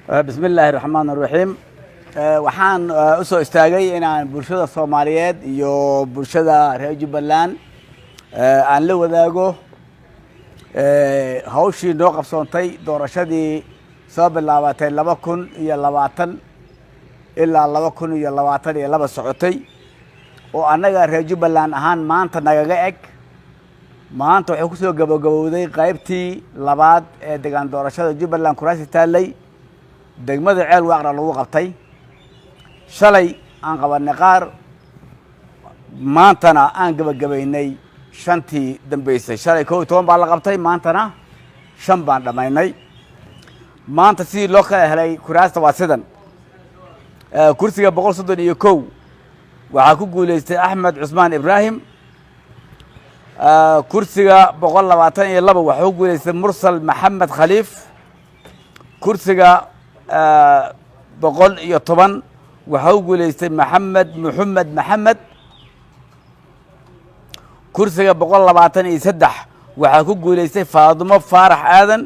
بسم الله الرحمن الرحيم waxaan u soo istaagay inaan bulshada Soomaaliyeed iyo bulshada reer Jubbaland aan la wadaago hawshii noo qabsoontay doorashadii soo bilaabatay 2020 ilaa 2022 socotay oo anaga reer Jubbaland ahaan maanta nagaga eg maanta wuxuu ku soo gabagabowday qaybtii labaad ee deegaan doorashada Jubbaland kuraasi taalay degmada ceel waaqra lagu qabtay shalay aan qabanay qaar maantana aan gabagabaynay shantii dambeysay shalay 12 baa la qabtay maantana 5 baan dhamaynay maanta si loo kala helay kuraasta waa sidan kursiga 131 waxa ku guuleystay Axmed Cusmaan Ibrahim kursiga 122 waxa ku guuleystay Mursal Maxamed Khaliif kursiga 110 waxa uu guuleystay Maxamed Maxamed kursiga 123 waxa ku guuleystay Faadimo Faarax Aadan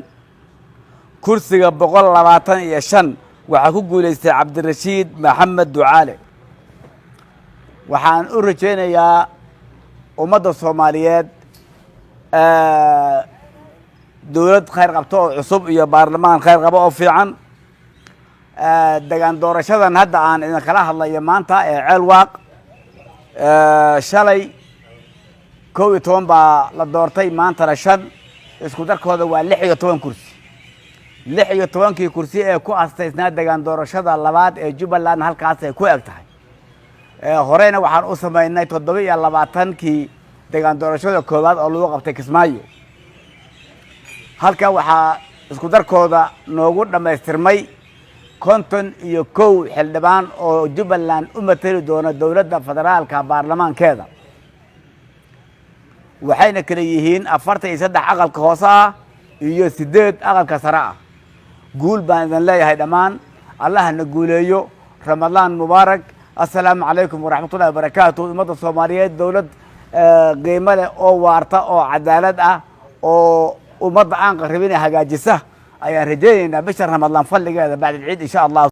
kursiga 125 waxa ku guuleystay Cabdirashiid Maxamed Ducaale waxaan u rajaynayaa ummadda Soomaaliyeed dawlad khayr qabto oo cusub iyo baarlamaan khayr qabo oo fiican deegaan doorashadan hadda aan idin kala hadlayo maanta ee ceel waaq shalay 12 baa la doortay maantana 5 isku darkooda waa 16 kursi 16 kursi ee ku astaysnaa deegaan doorashada labaad ee Jubbaland halkaas ay ku eg tahay horeyna waxaan u sameynay 27kii deegaan doorashada koowaad oo lagu qabtay Kismaayo halka waxaa isku darkooda noogu dhamaystirmay 51 xildhibaan oo Jubbaland u matali doona dawladda federaalka baarlamaankeeda waxayna kala yihiin 43 aqalka hoose ah iyo 8 aqalka sare ah guul baan idin leeyahay dhamaan allahna guuleeyo ramadaan mubaarak assalaamu calaykum waraxmatullaahi wabarakaatuh ummadda Soomaaliyeed dawlad qiimo leh oo waarta oo cadaalad ah oo ummadda aan qaribin hagaajisa ayaan rajaynaynaa bisha ramadaan fadligeeda bacda ciid insha Allah